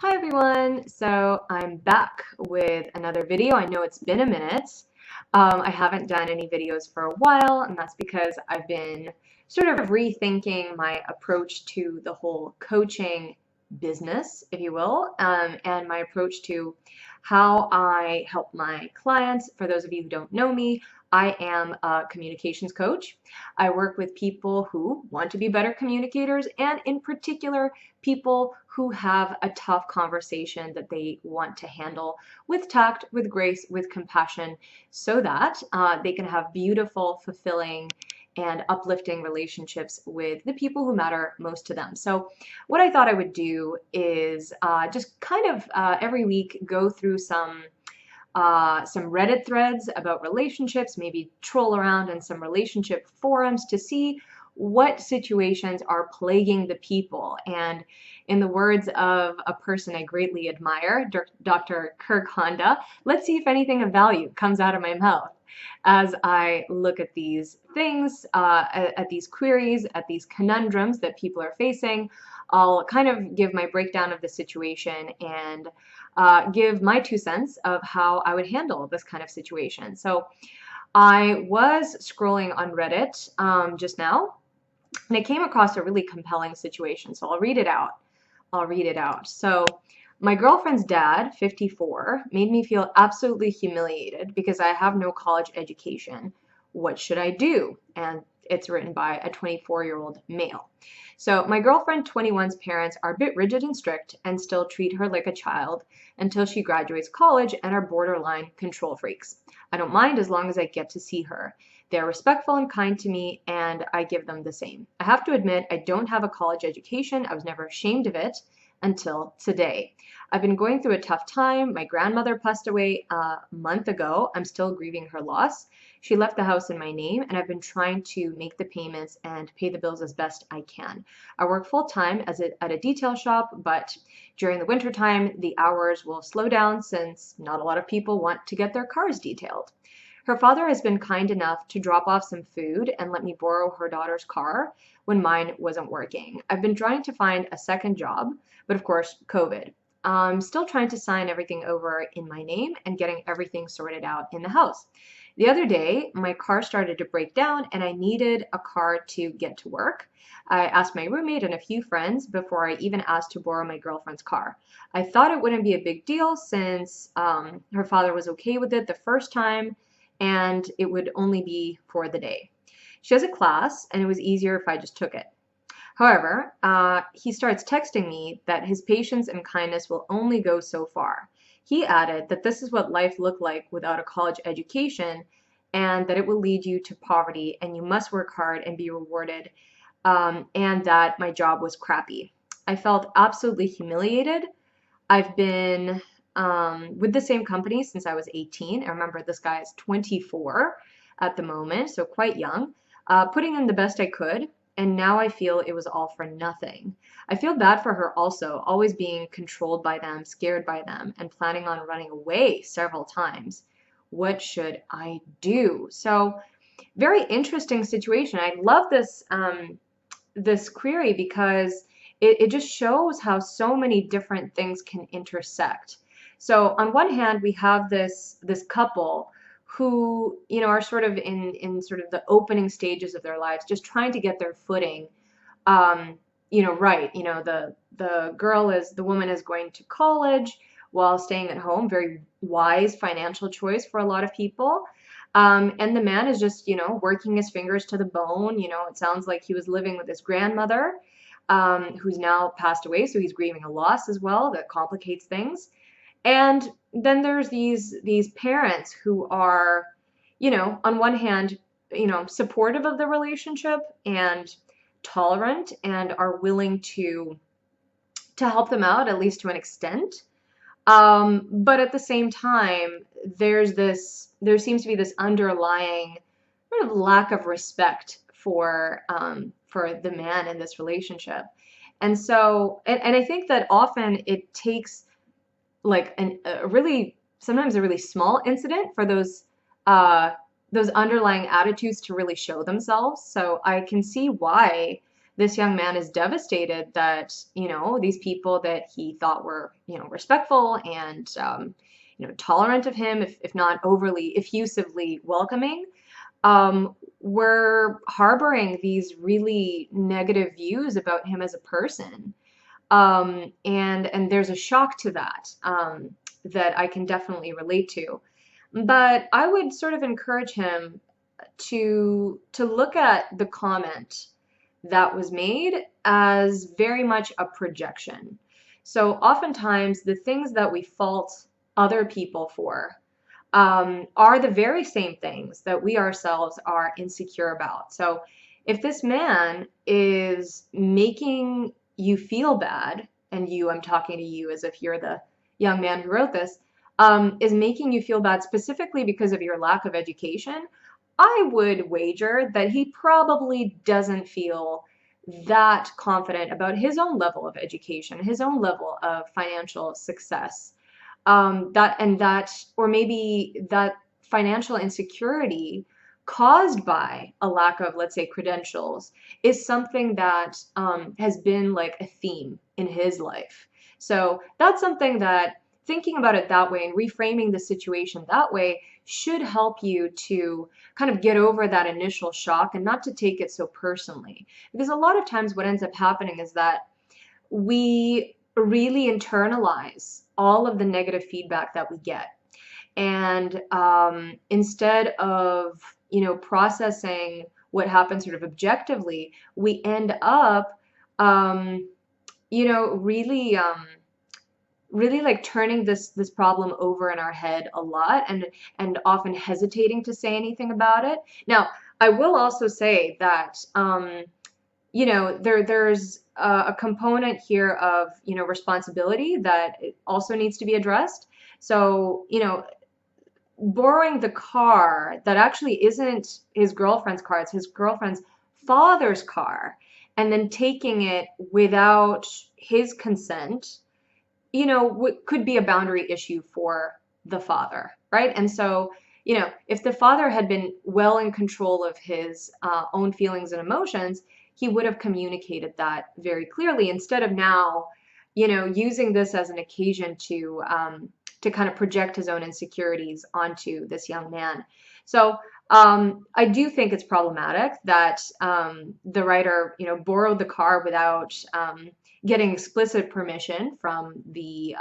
Hi everyone! So I'm back with another video. I know it's been a minute. I haven't done any videos for a while, and that's because I've been sort of rethinking my approach to the whole coaching business, if you will, and my approach to how I help my clients. For those of you who don't know me, I am a communications coach. I work with people who want to be better communicators, and in particular, people who have a tough conversation that they want to handle with tact, with grace, with compassion, so that they can have beautiful, fulfilling, and uplifting relationships with the people who matter most to them. So what I thought I would do is just kind of every week go through some Reddit threads about relationships, maybe troll around in some relationship forums to see what situations are plaguing the people. And in the words of a person I greatly admire, Dr. Kirk Honda, let's see if anything of value comes out of my mouth as I look at these things, at these queries, at these conundrums that people are facing. I'll kind of give my breakdown of the situation and give my 2 cents of how I would handle this kind of situation. So I was scrolling on Reddit just now, and I came across a really compelling situation. So I'll read it out. So my girlfriend's dad, 54, made me feel absolutely humiliated because I have no college education. What should I do? And it's written by a 24-year-old male. So my girlfriend 21's parents are a bit rigid and strict and still treat her like a child until she graduates college and are borderline control freaks. I don't mind as long as I get to see her. They're respectful and kind to me, and I give them the same. I have to admit, I don't have a college education. I was never ashamed of it until today. I've been going through a tough time. My grandmother passed away a month ago. I'm still grieving her loss. She left the house in my name, and I've been trying to make the payments and pay the bills as best I can. I work full-time at a detail shop, but during the wintertime, the hours will slow down since not a lot of people want to get their cars detailed. Her father has been kind enough to drop off some food and let me borrow her daughter's car when mine wasn't working. I've been trying to find a second job, but of course, COVID. I'm still trying to sign everything over in my name and getting everything sorted out in the house. The other day, my car started to break down and I needed a car to get to work. I asked my roommate and a few friends before I even asked to borrow my girlfriend's car. I thought it wouldn't be a big deal since her father was okay with it the first time and it would only be for the day. She has a class and it was easier if I just took it. However, he starts texting me that his patience and kindness will only go so far. He added that this is what life looked like without a college education and that it will lead you to poverty and you must work hard and be rewarded, and that my job was crappy. I felt absolutely humiliated. I've been with the same company since I was 18. I remember this guy is 24 at the moment, so quite young, putting in the best I could. And now I feel it was all for nothing. I feel bad for her also, always being controlled by them, scared by them, and planning on running away several times. What should I do? So, very interesting situation. I love this query because it just shows how so many different things can intersect. So on one hand, we have this couple who, are sort of in sort of the opening stages of their lives, just trying to get their footing, right. The woman is going to college while staying at home, very wise financial choice for a lot of people. And the man is just, working his fingers to the bone. It sounds like he was living with his grandmother, who's now passed away, so he's grieving a loss as well. That complicates things. And then there's these parents who are, on one hand, supportive of the relationship and tolerant and are willing to help them out, at least to an extent. But at the same time, there seems to be this underlying sort of lack of respect for the man in this relationship. And so, and I think that often it takes like sometimes a really small incident for those underlying attitudes to really show themselves. So I can see why this young man is devastated that, these people that he thought were, respectful and, tolerant of him, if not overly effusively welcoming, were harboring these really negative views about him as a person. And there's a shock to that, that I can definitely relate to. But I would sort of encourage him to look at the comment that was made as very much a projection. So oftentimes the things that we fault other people for, are the very same things that we ourselves are insecure about. So if this man is making you feel bad, and I'm talking to you as if you're the young man who wrote this, is making you feel bad specifically because of your lack of education, I would wager that he probably doesn't feel that confident about his own level of education, his own level of financial success. Or maybe that financial insecurity caused by a lack of, let's say, credentials is something that has been like a theme in his life. So that's something that thinking about it that way and reframing the situation that way should help you to kind of get over that initial shock and not to take it so personally. Because a lot of times what ends up happening is that we really internalize all of the negative feedback that we get. And instead of, processing what happens sort of objectively, we end up, really, really like turning this problem over in our head a lot, and often hesitating to say anything about it. Now, I will also say that, there's a component here of, responsibility that also needs to be addressed. So, borrowing the car that actually isn't his girlfriend's car, it's his girlfriend's father's car, and then taking it without his consent, could be a boundary issue for the father, right? And so, if the father had been well in control of his own feelings and emotions, he would have communicated that very clearly, instead of now, using this as an occasion to kind of project his own insecurities onto this young man. So I do think it's problematic that the writer, borrowed the car without getting explicit permission from the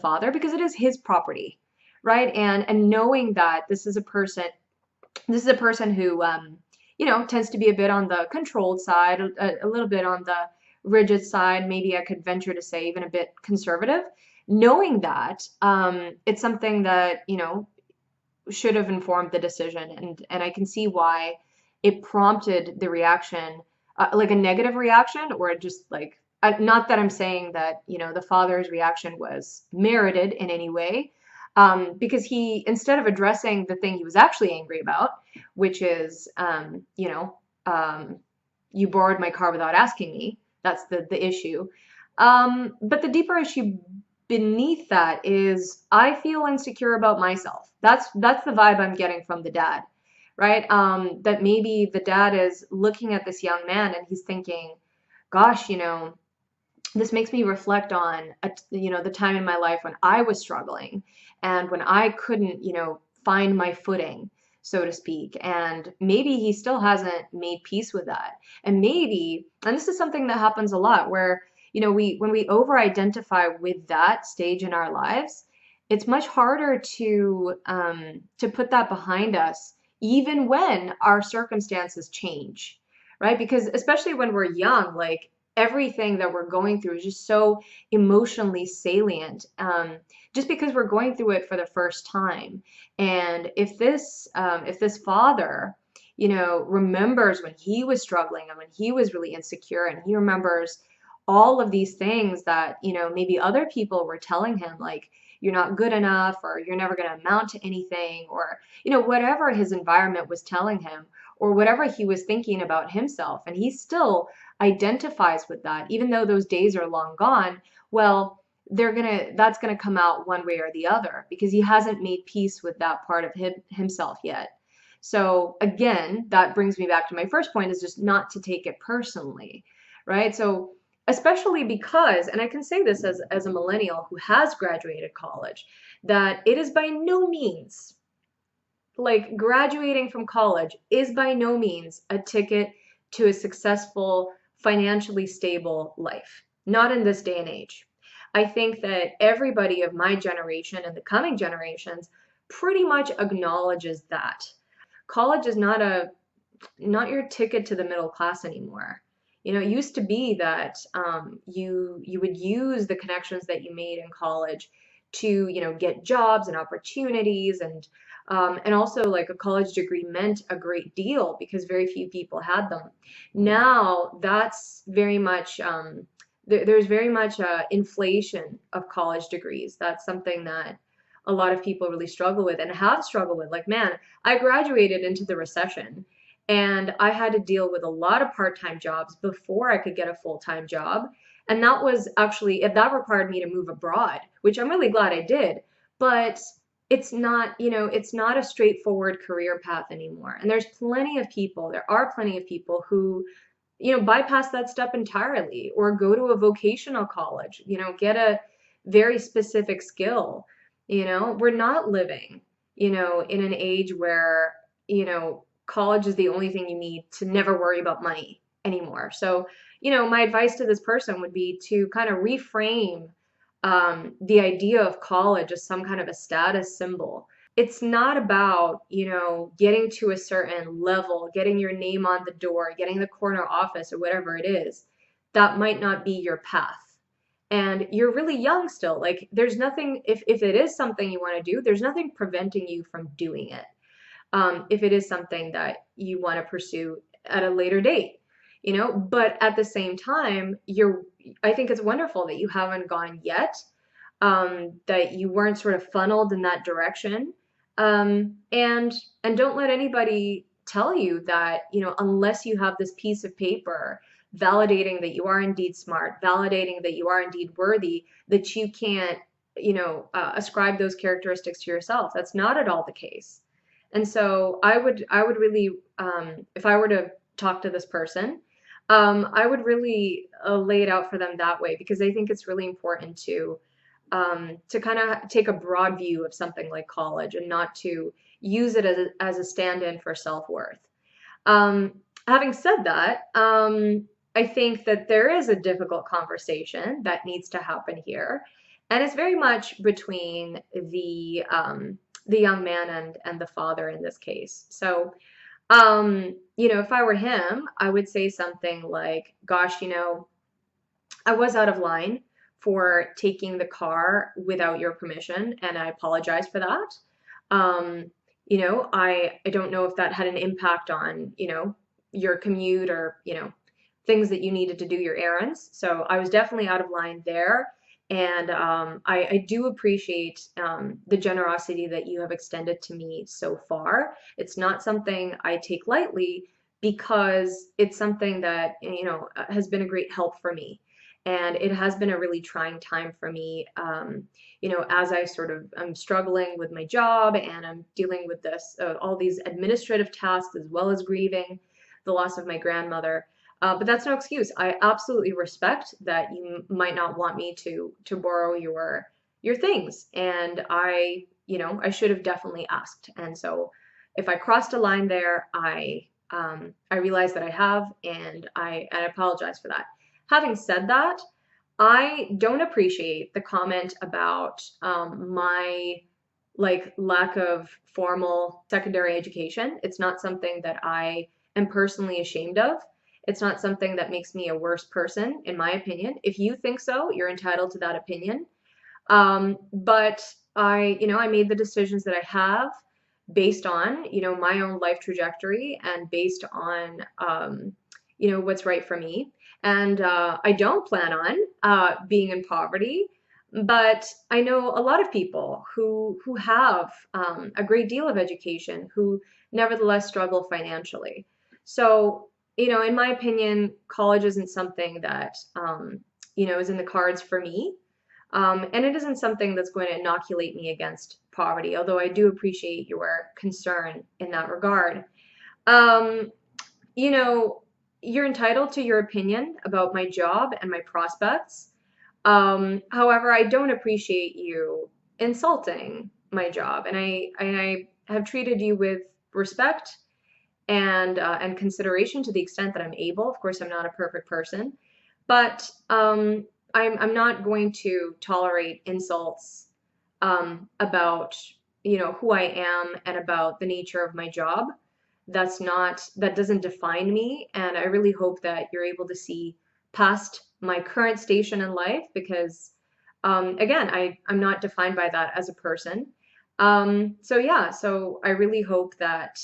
father, because it is his property, right? And knowing that this is a person who tends to be a bit on the controlled side, a little bit on the rigid side, maybe I could venture to say even a bit conservative. Knowing that, it's something that, should have informed the decision. And I can see why it prompted the reaction, like a negative reaction, or just like, not that I'm saying that, the father's reaction was merited in any way, because he, instead of addressing the thing he was actually angry about, which is, you borrowed my car without asking me, that's the issue. But the deeper issue beneath that is, I feel insecure about myself. That's the vibe I'm getting from the dad, right? That maybe the dad is looking at this young man and he's thinking, gosh, this makes me reflect on, the time in my life when I was struggling and when I couldn't, find my footing, so to speak. And maybe he still hasn't made peace with that. And maybe, and this is something that happens a lot, where when we over-identify with that stage in our lives, it's much harder to put that behind us, even when our circumstances change, right? Because especially when we're young, like everything that we're going through is just so emotionally salient, just because we're going through it for the first time. And if this father, remembers when he was struggling and when he was really insecure, and he remembers all of these things that, maybe other people were telling him, like, you're not good enough, or you're never going to amount to anything, or, whatever his environment was telling him, or whatever he was thinking about himself, and he still identifies with that, even though those days are long gone, well, that's going to come out one way or the other, because he hasn't made peace with that part of himself yet. So again, that brings me back to my first point, is just not to take it personally, right? So especially because, and I can say this as a millennial who has graduated college, that it is by no means, like, graduating from college is by no means a ticket to a successful, financially stable life. Not in this day and age. I think that everybody of my generation and the coming generations pretty much acknowledges that. College is not your ticket to the middle class anymore. You know, it used to be that you would use the connections that you made in college to, you know, get jobs and opportunities, and also, like, a college degree meant a great deal because very few people had them. Now that's very much there's very much inflation of college degrees. That's something that a lot of people really struggle with and have struggled with. Like, man, I graduated into the recession and I had to deal with a lot of part-time jobs before I could get a full-time job. And that was actually, if that required me to move abroad, which I'm really glad I did, but it's not, you know, it's not a straightforward career path anymore. And there are plenty of people who, you know, bypass that step entirely or go to a vocational college, you know, get a very specific skill. You know, we're not living, you know, in an age where, you know, college is the only thing you need to never worry about money anymore. So, you know, my advice to this person would be to kind of reframe the idea of college as some kind of a status symbol. It's not about, you know, getting to a certain level, getting your name on the door, getting the corner office or whatever it is. That might not be your path. And you're really young still. Like, there's nothing, if it is something you want to do, there's nothing preventing you from doing it. If it is something that you want to pursue at a later date, you know, but at the same time, I think it's wonderful that you haven't gone yet, that you weren't sort of funneled in that direction. And don't let anybody tell you that, you know, unless you have this piece of paper validating that you are indeed smart, validating that you are indeed worthy, that you can't, you know, ascribe those characteristics to yourself. That's not at all the case. And so I would really, if I were to talk to this person, I would really lay it out for them that way, because I think it's really important to kind of take a broad view of something like college and not to use it as a stand-in for self-worth. Having said that, I think that there is a difficult conversation that needs to happen here, and it's very much between the young man and the father in this case. So, you know, if I were him, I would say something like, "Gosh, you know, I was out of line for taking the car without your permission, and I apologize for that. You know, I don't know if that had an impact on, you know, your commute or, you know, things that you needed to do your errands. So I was definitely out of line there. And I do appreciate the generosity that you have extended to me so far. It's not something I take lightly because it's something that, you know, has been a great help for me. And it has been a really trying time for me, you know, as I'm struggling with my job and I'm dealing with all these administrative tasks as well as grieving the loss of my grandmother. But that's no excuse. I absolutely respect that you might not want me to borrow your things, and you know, I should have definitely asked. And so, if I crossed a line there, I realize that I have, and I apologize for that. Having said that, I don't appreciate the comment about my, like, lack of formal secondary education. It's not something that I am personally ashamed of. It's not something that makes me a worse person, in my opinion. If you think so, you're entitled to that opinion. But you know, I made the decisions that I have based on, you know, my own life trajectory and based on, you know, what's right for me. And I don't plan on being in poverty, but I know a lot of people who have a great deal of education who nevertheless struggle financially. So, you know, in my opinion, college isn't something that, you know, is in the cards for me. And it isn't something that's going to inoculate me against poverty, although I do appreciate your concern in that regard. Um, you know, you're entitled to your opinion about my job and my prospects. However, I don't appreciate you insulting my job, and I have treated you with respect and consideration to the extent that I'm able. Of course, I'm not a perfect person, but I'm not going to tolerate insults about who I am and about the nature of my job. That doesn't define me, and I really hope that you're able to see past my current station in life because again, I'm not defined by that as a person. So yeah, so I really hope that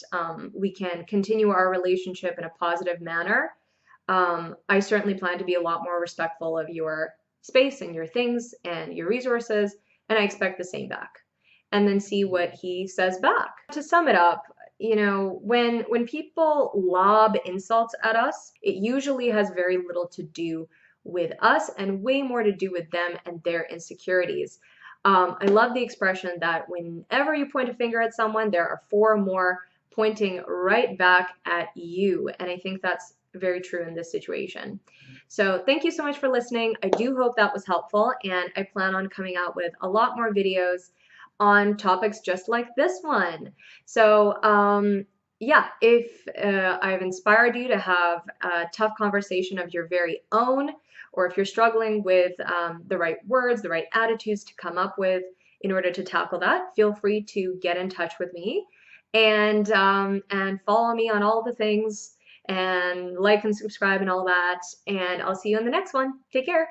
we can continue our relationship in a positive manner. I certainly plan to be a lot more respectful of your space and your things and your resources, and I expect the same back. And then see what he says back. To sum it up, when people lob insults at us, it usually has very little to do with us and way more to do with them and their insecurities. I love the expression that whenever you point a finger at someone, there are four more pointing right back at you. And I think that's very true in this situation. So thank you so much for listening. I do hope that was helpful, and I plan on coming out with a lot more videos on topics just like this one. So yeah, if I've inspired you to have a tough conversation of your very own, or if you're struggling with the right words, the right attitudes to come up with in order to tackle that, feel free to get in touch with me and follow me on all the things and like and subscribe and all that. And I'll see you in the next one. Take care.